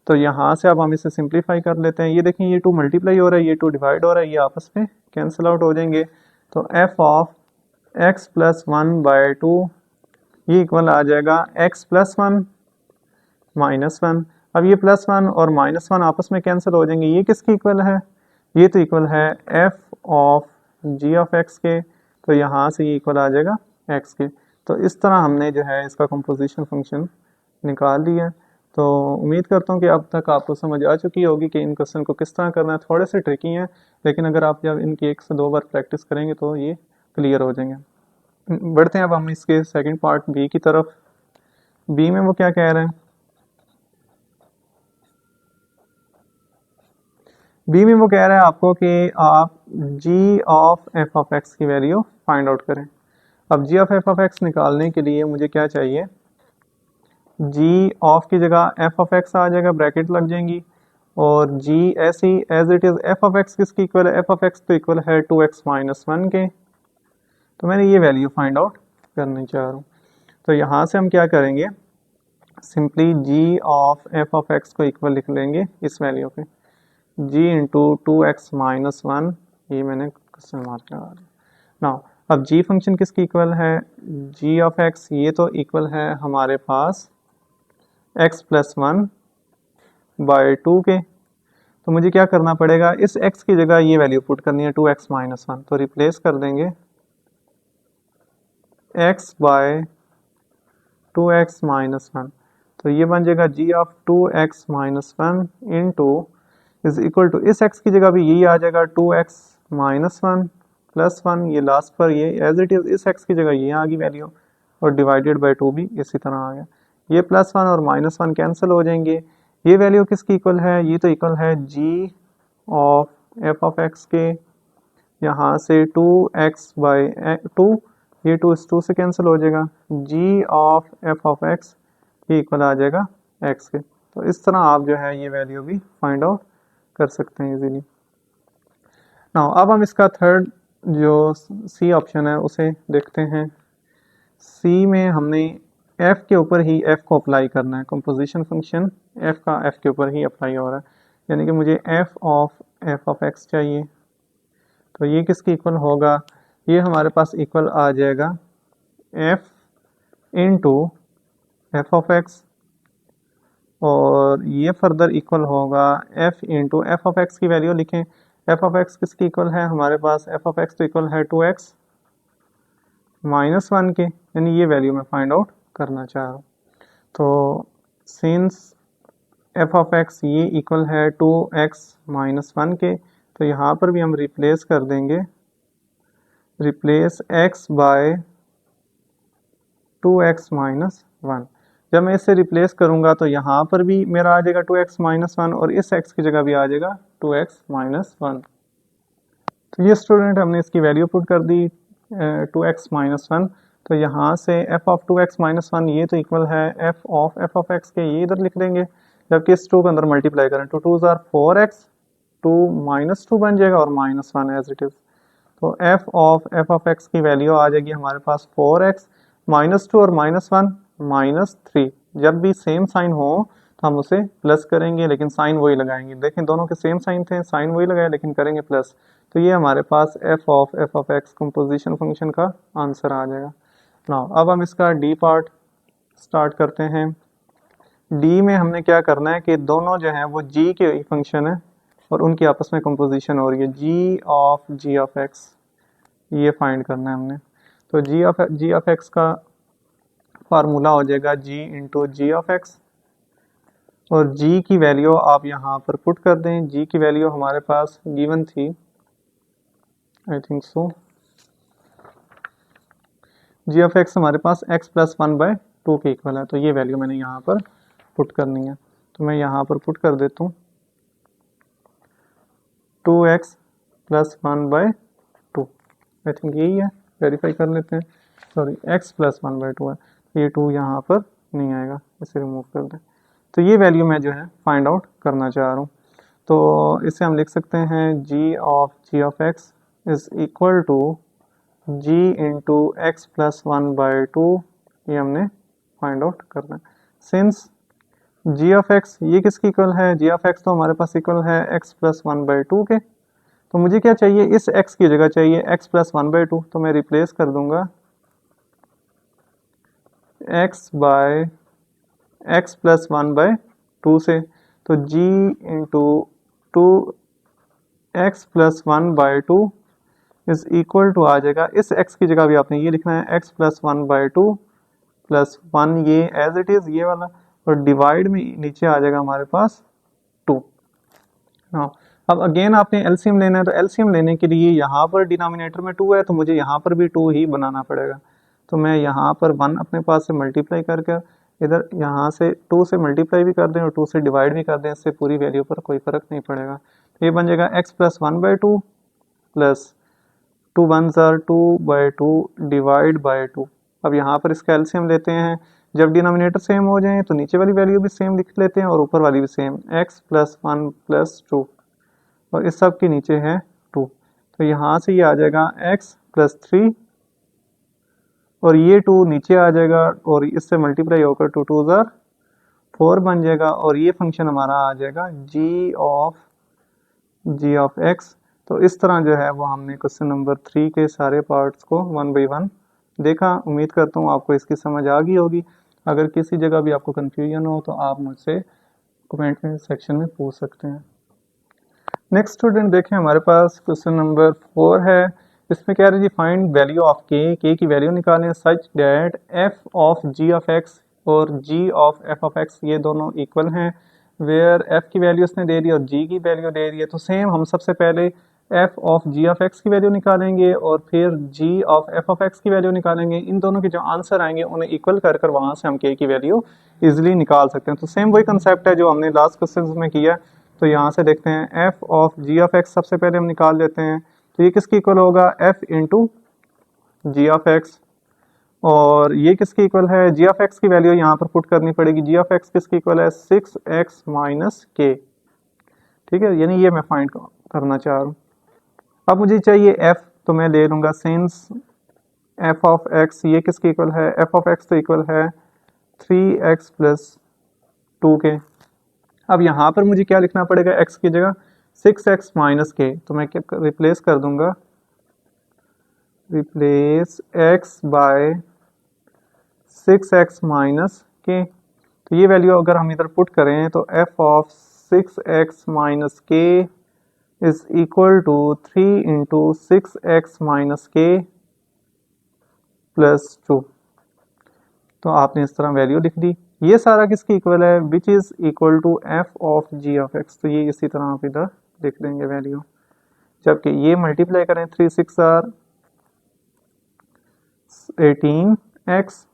तो यहाँ से अब हम इसे सिंप्लीफाई कर लेते हैं। ये देखें, ये 2 मल्टीप्लाई हो रहा है, ये 2 डिवाइड हो रहा है, ये आपस में कैंसिल आउट हो जाएंगे। तो f ऑफ x प्लस 1/2 ये इक्वल आ जाएगा x प्लस 1 माइनस 1। अब ये प्लस 1 और माइनस 1 आपस में कैंसिल हो जाएंगे, ये किसकी इक्वल है, ये तो इक्वल है f of g of x के। तो यहाँ से ये इक्वल आ जाएगा x के। तो इस तरह हमने जो है इसका कंपोजिशन फंक्शन निकाल लिया। तो उम्मीद करता हूँ कि अब तक आपको समझ आ चुकी होगी कि इन क्वेश्चन को किस तरह करना है। थोड़े से ट्रिकी हैं, लेकिन अगर आप जब इनकी 1 से 2 बार प्रैक्टिस करेंगे तो ये क्लियर हो जाएंगे। बढ़ते हैं अब हम इसके सेकंड पार्ट बी की तरफ। बी में वो क्या कह रहे हैं, बी में वो कह रहा है आपको कि आप g of F of X की वैल्यू फाइंड आउट करें। अब g of F of x निकालने के लिए मुझे क्या चाहिए, g ऑफ की जगह f ऑफ x आ जाएगा, ब्रैकेट लग जाएंगी, और g ऐसी as it is f of x किसकी इक्वल है, f ऑफ x तो इक्वल है 2x माइनस 1 के। तो मैंने ये वैल्यू फाइंड आउट करनी चाह रहा हूँ। तो यहाँ से हम क्या करेंगे, simply g of f of x को इक्वल लिख लेंगे इस वैल्यू पे, g इंटू 2x माइनस 1, ये मैंने क्वेश्चन मार्क लगा दिया। नाउ अब g फंक्शन किसकी इक्वल है, g ऑफ x ये तो इक्वल है हमारे पास x प्लस 1/2 के। तो मुझे क्या करना पड़ेगा, इस x की जगह ये वैल्यू पुट करनी है 2x माइनस 1, तो रिप्लेस कर देंगे x बाय 2x माइनस 1, तो ये बन जाएगा g of 2x minus 1 into is equal to, इस x की जगह भी यही आ जाएगा 2x माइनस 1 प्लस 1, ये लास्ट पर ये एज इट इज, इस x की जगह ये आ गई वैल्यू, और डिवाइडेड बाय 2 भी इसी तरह आ गया। ये प्लस 1 और माइनस 1 कैंसिल हो जाएंगे। ये वैल्यू किसकी इक्वल है, ये तो इक्वल है g of f of x के, यहाँ से 2x बाई 2, ये 2 इस 2 से कैंसिल हो जाएगा, g of f of x ये इक्वल आ जाएगा x के। तो इस तरह आप जो है ये वैल्यू भी फाइंड आउट कर सकते हैं इजीली। नाउ अब हम इसका थर्ड जो सी ऑप्शन है उसे देखते हैं। सी में हमने f के ऊपर ही f को अप्लाई करना है, कंपोजिशन फंक्शन f का f के ऊपर ही अप्लाई हो रहा है, यानी कि मुझे f ऑफ x चाहिए। तो ये किसकी इक्वल होगा, ये हमारे पास इक्वल आ जाएगा f into F of X, और ये फर्दर इक्वल होगा f into F of X की वैल्यू लिखें। एफ ऑफ एक्स किसकी इक्वल है, हमारे पास एफ ऑफ एक्स तो इक्वल है 2x माइनस 1 के, यानी ये वैल्यू मैं फाइंड आउट करना चाह रहा हूँ। तो सिंस एफ ऑफ एक्स ये इक्वल है 2x माइनस 1 के, तो यहाँ पर भी हम रिप्लेस कर देंगे, replace x bye 2x minus 1। जब मैं इसे रिप्लेस करूंगा तो यहाँ पर भी मेरा आ जाएगा 2x माइनस 1, और इस x की जगह भी आ जाएगा 2x माइनस 1। तो ये स्टूडेंट हमने इसकी वैल्यू पुट कर दी 2x माइनस 1, तो यहाँ से f ऑफ 2x माइनस 1 ये तो इक्वल है f ऑफ x के, ये इधर लिख देंगे, जबकि इस 2 के अंदर मल्टीप्लाई करें तो 2 ज़ार 4x, 2 माइनस 2 बन जाएगा और माइनस 1 एज इट इज़। तो f ऑफ x की वैल्यू आ जाएगी हमारे पास 4x माइनस 2 और माइनस 1 माइनस 3। जब भी सेम साइन हो तो हम उसे प्लस करेंगे, लेकिन साइन वही लगाएंगे। देखें दोनों के सेम साइन थे, साइन वही लगाए लेकिन करेंगे प्लस। तो ये हमारे पास f of x composition function का आंसर आ जाएगा। नाउ अब हम इसका d पार्ट स्टार्ट करते हैं। d में हमने क्या करना है कि दोनों जो हैं वो g के फंक्शन है और उनकी आपस में कंपोजिशन हो रही है, g ऑफ x ये फाइंड करना है हमने। तो g ऑफ x का फार्मूला हो जाएगा g into G of X, और g की वैल्यू आप यहाँ पर पुट कर दें। g की वैल्यू हमारे पास गिवन थी, I think so, g of x हमारे पास x प्लस 1 बाय 2 के इक्वल है, तो ये वैल्यू मैंने यहाँ पर पुट करनी है। तो मैं यहाँ पर पुट कर देता हूँ 2x plus 1 by 2, I think यही है, वेरीफाई कर लेते हैं। सॉरी x प्लस 1 बाय 2 है, ये 2 यहाँ पर नहीं आएगा, इसे रिमूव कर दें। तो ये वैल्यू मैं जो है फाइंड आउट करना चाह रहा हूँ। तो इसे हम लिख सकते हैं g of x is equal to g into X plus 1 by 2, ये हमने फाइंड आउट करना है। सिंस g ऑफ x ये किसकी इक्वल है, g ऑफ x तो हमारे पास इक्वल है x प्लस 1 बाय 2 के, तो मुझे क्या चाहिए, इस x की जगह चाहिए x प्लस 1 बाय 2, तो मैं रिप्लेस कर दूंगा x by x plus 1 by 2 से। तो g into 2x plus 1 by 2 is equal to आ जाएगा, इस x की जगह भी आपने ये लिखना है x प्लस 1 बाय 2 प्लस 1 ये एज इट इज़ ये वाला, और डिवाइड में नीचे आ जाएगा हमारे पास 2। हाँ अब अगेन आपने एलसीएम लेना है, तो एलसीएम लेने के लिए यहाँ पर डिनोमिनेटर में 2 है, तो मुझे यहाँ पर भी 2 ही बनाना पड़ेगा। तो मैं यहाँ पर 1 अपने पास से मल्टीप्लाई करके इधर यहाँ से 2 से मल्टीप्लाई भी कर दें और 2 से डिवाइड भी कर दें, इससे पूरी वैल्यू पर कोई फ़र्क नहीं पड़ेगा। तो ये बन जाएगा x प्लस 1 बाई 2 प्लस 2 1 ज़ार 2 बाई 2 डिवाइड बाई 2। अब यहाँ पर इसका एलसीएम लेते हैं, जब डिनोमिनेटर सेम हो जाए तो नीचे वाली वैल्यू भी सेम लिख लेते हैं और ऊपर वाली भी सेम, x प्लस 1 प्लस 2, और इस सब के नीचे है 2। तो यहाँ से ये आ जाएगा x प्लस 3 और ये 2 नीचे आ जाएगा और इससे मल्टीप्लाई होकर 2 2 ज़ार 4 बन जाएगा, और ये फंक्शन हमारा आ जाएगा g ऑफ x। तो इस तरह जो है वो हमने क्वेश्चन नंबर 3 के सारे पार्ट्स को 1 बाई 1 देखा। उम्मीद करता हूँ आपको इसकी समझ आ गई होगी। अगर किसी जगह भी आपको कन्फ्यूजन हो तो आप मुझसे कमेंट में सेक्शन में पूछ सकते हैं। नेक्स्ट स्टूडेंट देखें, हमारे पास क्वेश्चन नंबर 4 है। इसमें कह रहे हैं जी फाइंड वैल्यू ऑफ के की वैल्यू निकालें such that F of G of X और G of F of X ये दोनों इक्वल हैं, वेयर एफ की वैल्यू उसने दे दी और जी की वैल्यू दे दी है। तो सेम हम सबसे पहले F of G of X की वैल्यू निकालेंगे और फिर G of F of X की वैल्यू निकालेंगे। इन दोनों के जो आंसर आएंगे उन्हें इक्वल कर कर वहाँ से हम के की वैल्यू इजीली निकाल सकते हैं। तो सेम वही कंसेप्ट है जो हमने लास्ट क्वेश्चन में किया। तो यहाँ से देखते हैं F of G of X सबसे पहले हम निकाल लेते हैं। तो ये किसकी इक्वल होगा, F into G of X, और ये किसकी इक्वल है, जी ऑफ एक्स की वैल्यू यहाँ पर पुट करनी पड़ेगी। जी ऑफ एक्स किसकी इक्वल है, 6x माइनस के। ठीक है, यानी ये मैं फाइंड करना चाह रहा हूँ। अब मुझे चाहिए f, तो मैं ले लूँगा सिंस f ऑफ x ये किसकी इक्वल है, f ऑफ x तो इक्वल है 3x प्लस 2 के। अब यहाँ पर मुझे क्या लिखना पड़ेगा, x की जगह 6x माइनस के, तो मैं क्या रिप्लेस कर दूंगा, replace x bye 6x minus के। तो ये वैल्यू अगर हम इधर पुट करें तो f of 6x minus K is equal to 3 into 6x minus K plus 2। तो आपने इस तरह वैल्यू लिख दी। ये सारा किसकी इक्वल है, which is equal to f of g of x। तो ये इसी तरह आप इधर लिख देंगे वैल्यू, जबकि ये मल्टीप्लाई करें 3 6 आर 18x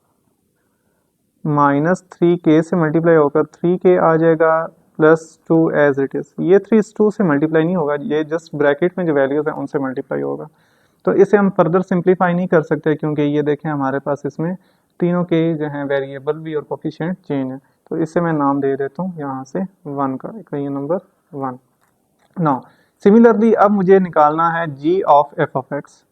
माइनस 3k से मल्टीप्लाई होकर 3k आ जाएगा प्लस 2 एज इट इज। ये 3 इस 2 से मल्टीप्लाई नहीं होगा, ये जस्ट ब्रैकेट में जो वैल्यूज हैं उनसे मल्टीप्लाई होगा। तो इसे हम फर्दर सिंप्लीफाई नहीं कर सकते क्योंकि ये देखें हमारे पास इसमें तीनों के जो हैं वेरिएबल भी और कोफिशिएंट चेंज है। तो इसे मैं नाम दे देता हूँ यहाँ से 1 का, ये नंबर 1। नाउ सिमिलरली अब मुझे निकालना है g of f of x।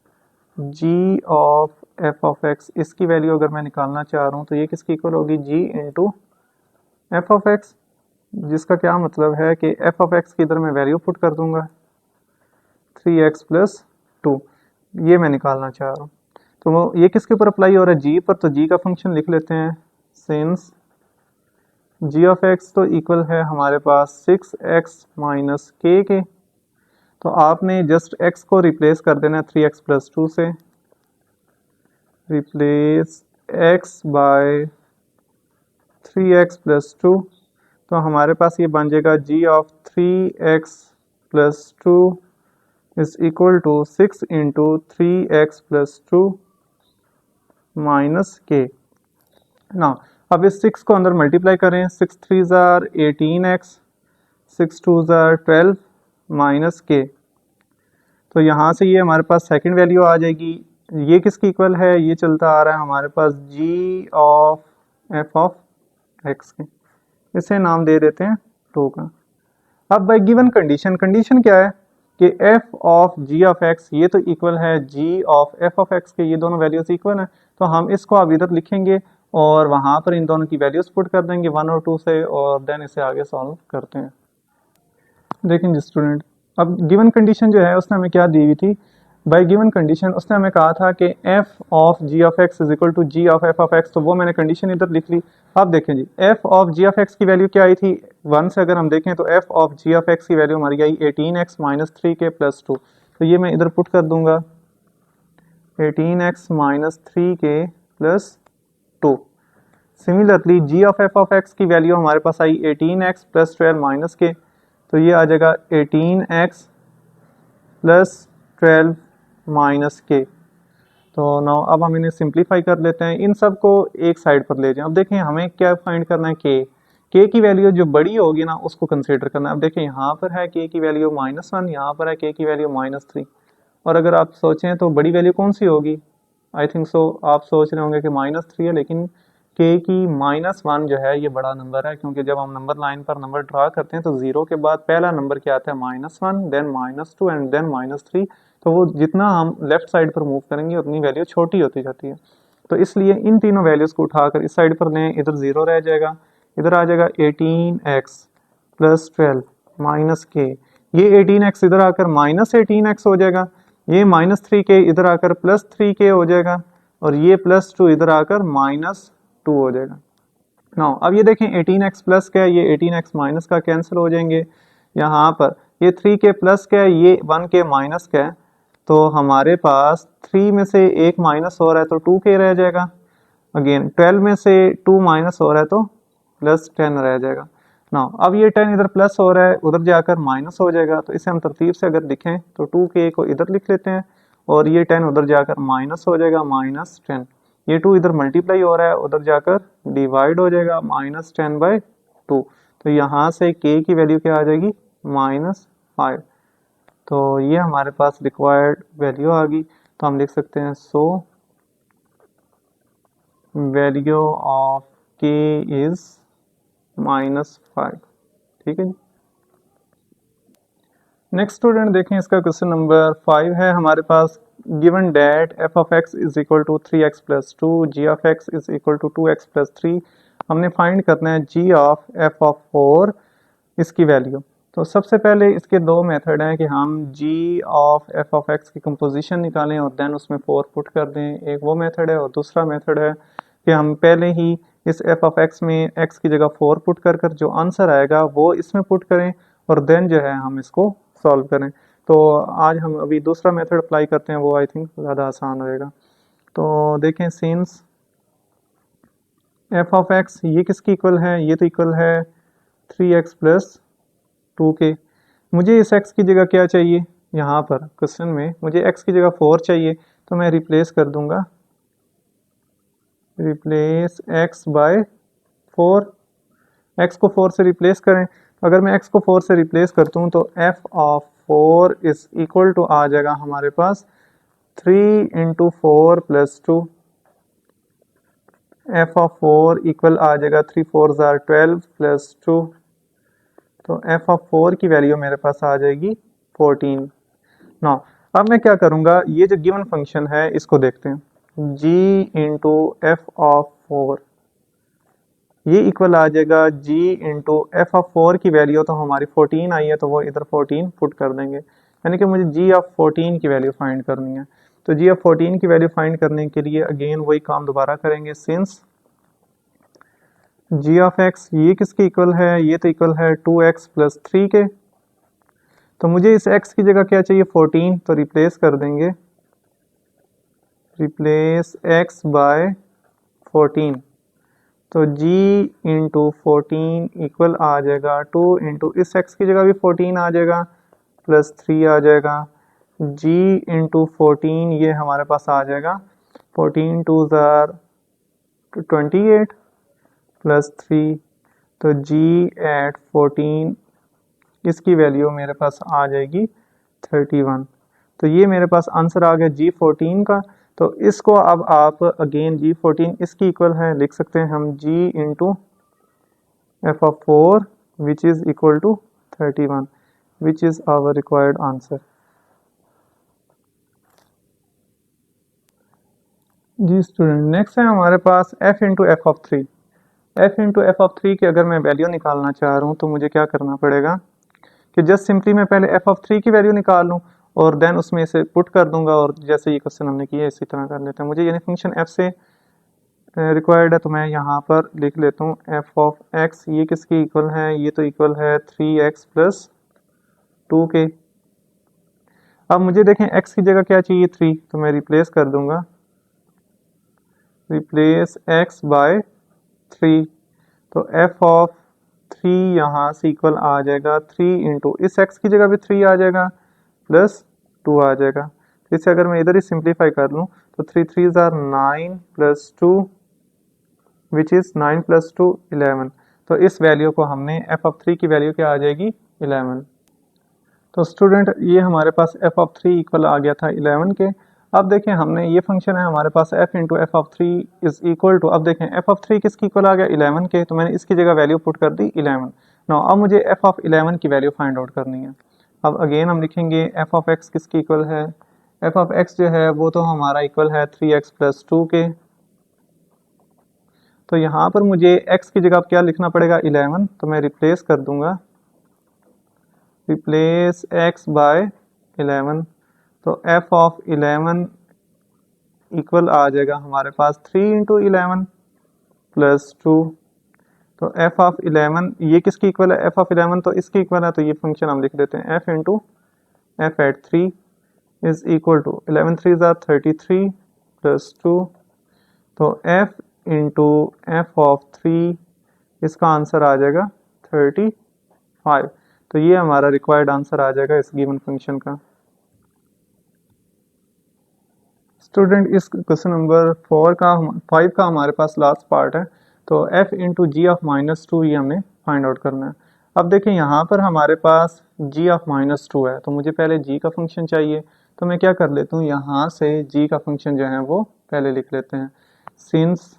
g of f of x इसकी वैल्यू अगर मैं निकालना चाह रहा हूँ तो ये किसकी इक्वल होगी, g into F of x, जिसका क्या मतलब है कि f ऑफ x की इधर मैं वैल्यू पुट कर दूंगा 3x प्लस 2, ये मैं निकालना चाह रहा हूँ। तो वो ये किसके ऊपर अप्लाई हो रहा है, g पर। तो g का फंक्शन लिख लेते हैं, सिंस g ऑफ x तो इक्वल है हमारे पास 6x माइनस के। तो आपने जस्ट x को रिप्लेस कर देना 3x प्लस 2 से, replace x bye 3x plus 2। तो हमारे पास ये बन जाएगा g of 3x plus 2 is equal to 6 into 3x plus 2 minus K. ना अब इस 6 को अंदर मल्टीप्लाई करें, 6 3 जार 18x, 6 2 जार 12 माइनस के। तो यहाँ से ये हमारे पास सेकंड वैल्यू आ जाएगी। ये किसकी इक्वल है, ये चलता आ रहा है हमारे पास g of f of x के, इसे नाम दे देते हैं 2 का। अब बाय गिवन कंडीशन, कंडीशन क्या है कि f of g of x ये तो इक्वल है g of f of x के, ये दोनों वैल्यूज इक्वल हैं। तो हम इसको अब इधर लिखेंगे और वहाँ पर इन दोनों की वैल्यूज पुट कर देंगे 1 और 2 से, और देन इसे आगे सॉल्व करते हैं। देखें जी स्टूडेंट, अब गिवन कंडीशन जो है उसने हमें क्या दी हुई थी, बाय गिवन कंडीशन उसने हमें कहा था कि f of g of x is equal to g of f of x। तो वो मैंने कंडीशन इधर लिख ली। अब देखें जी, f of g of x की वैल्यू क्या आई थी, 1 से अगर हम देखें तो f of g of x की वैल्यू हमारी आई 18x माइनस 3k प्लस 2। तो ये मैं इधर पुट कर दूंगा 18x minus 3k plus 2। Similarly g of f of x की वैल्यू हमारे पास आई 18x प्लस 12 माइनस k। तो ये आ जाएगा 18x प्लस 12 माइनस के। तो नाउ अब हम इन्हें सिंप्लीफाई कर लेते हैं, इन सब को एक साइड पर ले जाएं। अब देखें हमें क्या फाइंड करना है, के की वैल्यू जो बड़ी होगी ना उसको कंसीडर करना है। अब देखें यहाँ पर है के की वैल्यू -1, यहाँ पर है के की वैल्यू -3। और अगर आप सोचें तो बड़ी वैल्यू कौन सी होगी, आई थिंक सो आप सोच रहे होंगे कि -3 है, लेकिन के की -1 जो है ये बड़ा नंबर है, क्योंकि जब हम नंबर लाइन पर नंबर ड्रा करते हैं तो 0 के बाद पहला नंबर क्या आता है, -1, देन -2 एंड देन -3। तो वो जितना हम लेफ्ट साइड पर मूव करेंगे उतनी वैल्यू छोटी होती जाती है। तो इसलिए इन तीनों वैल्यूज़ को उठाकर इस साइड पर लें, इधर 0 रह जाएगा, इधर आ जाएगा 18x प्लस 12 माइनस के। ये 18x इधर आकर -18x हो जाएगा, ये -3k इधर आकर +3k हो जाएगा, और ये +2 इधर आकर -2 हो जाएगा। नाउ अब ये देखें 18x प्लस का है, ये 18x माइनस का कैंसिल हो जाएंगे। यहाँ पर ये 3k प्लस का है, ये 1k माइनस का है। तो हमारे पास 3 में से एक माइनस हो रहा है तो 2k रह जाएगा। अगेन 12 में से 2 माइनस हो रहा है तो प्लस 10 रह जाएगा ना। अब ये 10 इधर प्लस हो रहा है, उधर जाकर माइनस हो जाएगा, तो इसे हम तरतीब से अगर लिखें तो 2k को इधर लिख लेते हैं और ये 10 उधर जाकर माइनस हो जाएगा, -10। ये 2 इधर मल्टीप्लाई हो रहा है, उधर जाकर डिवाइड हो जाएगा, -10/2। तो यहाँ से k की वैल्यू क्या आ जाएगी, -5। तो ये हमारे पास रिक्वायर्ड वैल्यू आ गई। तो हम लिख सकते हैं so value of k is -5। ठीक है जी। नेक्स्ट स्टूडेंट देखें, इसका क्वेश्चन नंबर 5 है हमारे पास। Given that f of x is equal to 3x plus 2, g of x is equal to 2x plus 3। हमने फाइंड करना है g ऑफ f ऑफ 4, इसकी वैल्यू। तो सबसे पहले इसके दो मेथड हैं कि हम g of f of x की कंपोजिशन निकालें और देन उसमें 4 पुट कर दें, एक वो मेथड है। और दूसरा मेथड है कि हम पहले ही इस f ऑफ x में x की जगह 4 पुट कर कर जो आंसर आएगा वो इसमें पुट करें और देन जो है हम इसको सॉल्व करें। तो आज हम अभी दूसरा मेथड अप्लाई करते हैं, वो आई थिंक ज़्यादा आसान रहेगा। तो देखें, सिंस f ऑफ x ये किसकी इक्वल है, ये तो इक्वल है 3x प्लस 2k। मुझे इस x की जगह क्या चाहिए, यहाँ पर क्वेश्चन में मुझे x की जगह 4 चाहिए, तो मैं रिप्लेस कर दूंगा, रिप्लेस x बाय 4। x को 4 से रिप्लेस करें, अगर मैं x को 4 से रिप्लेस करता हूँ तो f of 4 is equal to आ जाएगा हमारे पास 3 into 4 plus 2। f of 4 equal आ जाएगा 3 4 जार 12 प्लस 2। तो f ऑफ 4 की वैल्यू मेरे पास आ जाएगी 14। ना अब मैं क्या करूँगा, ये जो गिवन फंक्शन है इसको देखते हैं, g इंटू एफ ऑफ 4 ये इक्वल आ जाएगा g इंटू एफ ऑफ 4 की वैल्यू तो हमारी 14 आई है, तो वो इधर 14 पुट कर देंगे, यानी कि मुझे g ऑफ 14 की वैल्यू फाइंड करनी है। तो g ऑफ 14 की वैल्यू फाइंड करने के लिए अगेन वही काम दोबारा करेंगे। सिंस g ऑफ x ये किसके इक्वल है, ये तो इक्वल है 2x प्लस 3 के। तो मुझे इस x की जगह क्या चाहिए, 14, तो रिप्लेस कर देंगे, रिप्लेस x बाय 14। तो g इंटू 14 इक्वल आ जाएगा 2 इंटू इस x की जगह भी 14 आ जाएगा प्लस 3 आ जाएगा, g इंटू 14 ये हमारे पास आ जाएगा 14 2 जार 28 प्लस 3। तो g एट 14 इसकी वैल्यू मेरे पास आ जाएगी 31। तो ये मेरे पास आंसर आ गया g14 का। तो इसको अब आप अगेन g14 इसकी इक्वल है, लिख सकते हैं हम g into F of 4 which is equal to 31 which is our required answer. जी स्टूडेंट, नेक्स्ट है हमारे पास f into F of 3। f into F of 3 की अगर मैं वैल्यू निकालना चाह रहा हूँ तो मुझे क्या करना पड़ेगा कि जस्ट सिंपली मैं पहले f ऑफ 3 की वैल्यू निकाल लूँ और देन उसमें इसे पुट कर दूंगा, और जैसे ये क्वेश्चन हमने किया इसी तरह कर लेते हैं। मुझे यानी फंक्शन f से रिक्वायर्ड है, तो मैं यहाँ पर लिख लेता हूँ f ऑफ x ये किसकी इक्वल है, ये तो इक्वल है 3x प्लस 2k। अब मुझे देखें x की जगह क्या चाहिए 3, तो मैं रिप्लेस कर दूंगा, रिप्लेस x बाय 3। तो f ऑफ 3 यहाँ से इक्वल आ जाएगा 3 इंटू इस x की जगह भी 3 आ जाएगा प्लस 2 आ जाएगा। तो इसे अगर मैं इधर ही सिंप्लीफाई कर लूँ तो 3 3 jar 9 plus 2 which is 9 plus 2 11। तो इस वैल्यू को हमने f ऑफ 3 की वैल्यू क्या आ जाएगी 11। तो स्टूडेंट ये हमारे पास f ऑफ 3 इक्वल आ गया था 11 के। अब देखें हमने ये फंक्शन है हमारे पास f into F of 3 is equal to, अब देखें f ऑफ 3 किसकी इक्वल आ गया 11 के, तो मैंने इसकी जगह वैल्यू पुट कर दी 11। नाउ अब मुझे f ऑफ 11 की वैल्यू फाइंड आउट करनी है। अब अगेन हम लिखेंगे f ऑफ x किसकी इक्वल है, f ऑफ x जो है वो तो हमारा इक्वल है 3x प्लस 2 के। तो यहाँ पर मुझे x की जगह क्या लिखना पड़ेगा 11, तो मैं रिप्लेस कर दूंगा, रिप्लेस x बाय 11। तो f ऑफ 11 इक्वल आ जाएगा हमारे पास 3 इंटू 11 प्लस 2। तो f ऑफ 11 ये किसकी इक्वल है, f ऑफ 11 तो इसकी इक्वल है, तो ये फंक्शन हम लिख देते हैं f into F at 3 is equal to 11 3 ज़ा 33 प्लस 2, तो f इंटू एफ ऑफ 3, इसका आंसर आ जाएगा 35। तो ये हमारा रिक्वायर्ड आंसर आ जाएगा इस गिवन फंक्शन का। स्टूडेंट इस क्वेश्चन नंबर 5 का हमारे पास लास्ट पार्ट है, तो f इंटू जी ऑफ -2 ये हमने फाइंड आउट करना है। अब देखिए यहाँ पर हमारे पास g ऑफ -2 है, तो मुझे पहले g का फंक्शन चाहिए, तो मैं क्या कर लेता हूँ, यहाँ से g का फंक्शन जो है वो पहले लिख लेते हैं। सिंस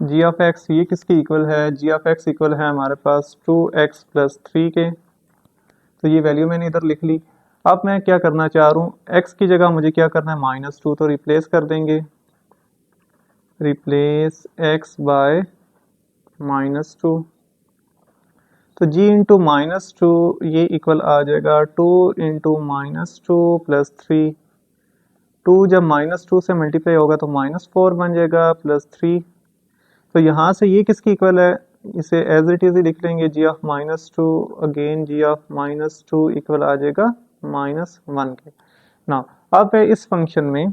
g ऑफ x ये किसके इक्वल है, g ऑफ x इक्वल है हमारे पास 2x प्लस 3 के, तो ये वैल्यू मैंने इधर लिख ली। अब मैं क्या करना चाह रहा हूँ, x की जगह मुझे क्या करना है -2, तो रिप्लेस कर देंगे, रिप्लेस x बाय -2, तो g इंटू -2 ये इक्वल आ जाएगा 2 इंटू -2 प्लस 3, 2 जब -2 से मल्टीप्लाई होगा तो -4 बन जाएगा प्लस 3, तो यहाँ से ये किसकी इक्वल है, इसे एज इट इज ही लिख लेंगे, g of -2 again g of -2 equal आ जाएगा -1 के। ना अब है इस फंक्शन में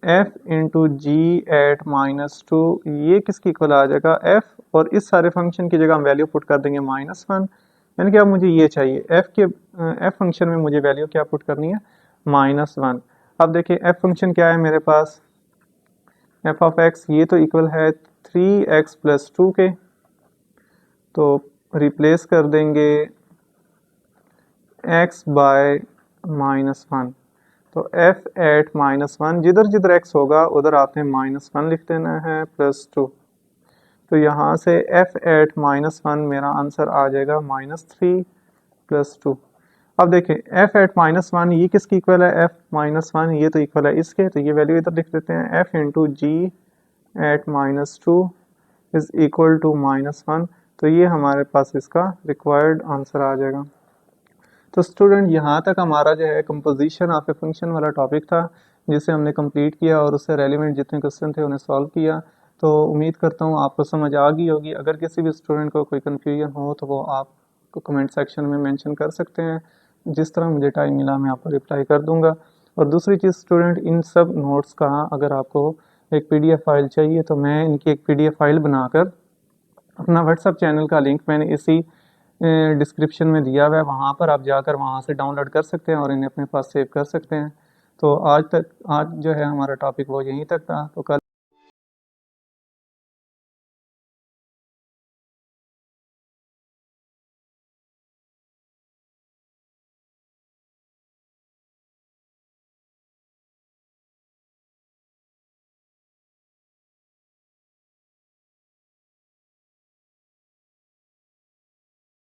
f इंटू जी एट -2 ये किसकी इक्वल आ जाएगा f, और इस सारे फंक्शन की जगह हम वैल्यू पुट कर देंगे -1, यानी कि अब मुझे ये चाहिए f फंक्शन में मुझे वैल्यू क्या पुट करनी है -1। अब देखिए f फंक्शन क्या है मेरे पास, f ऑफ x ये तो इक्वल है 3x प्लस 2 के, तो रिप्लेस कर देंगे x बाय -1, तो f एट -1 जिधर जिधर x होगा उधर आपने -1 लिख देना है प्लस 2, तो यहाँ से f एट -1 मेरा आंसर आ जाएगा -3 प्लस 2। अब देखें f एट -1 ये किसकी इक्वल है, f-1 ये तो इक्वल है इसके, तो ये वैल्यू इधर लिख देते हैं, f into G at -2 is equal to -1, तो ये हमारे पास इसका रिक्वायर्ड आंसर आ जाएगा। तो स्टूडेंट यहाँ तक हमारा जो है कंपोजिशन ऑफ ए फंक्शन वाला टॉपिक था, जिसे हमने कंप्लीट किया और उससे रेलिवेंट जितने क्वेश्चन थे उन्हें सॉल्व किया। तो उम्मीद करता हूँ आपको समझ आ गई होगी। अगर किसी भी स्टूडेंट को कोई कन्फ्यूजन हो तो वो आप कमेंट सेक्शन में मेंशन कर सकते हैं, जिस तरह मुझे टाइम मिला मैं आपको रिप्लाई कर दूँगा। और दूसरी चीज़ स्टूडेंट, इन सब नोट्स का अगर आपको एक PDF फाइल चाहिए तो मैं इनकी एक PDF फाइल बनाकर अपना व्हाट्सएप चैनल का लिंक मैंने इसी डिस्क्रिप्शन में दिया हुआ है, वहाँ पर आप जाकर वहाँ से डाउनलोड कर सकते हैं और इन्हें अपने पास सेव कर सकते हैं। तो आज जो है हमारा टॉपिक वो यहीं तक था। तो कल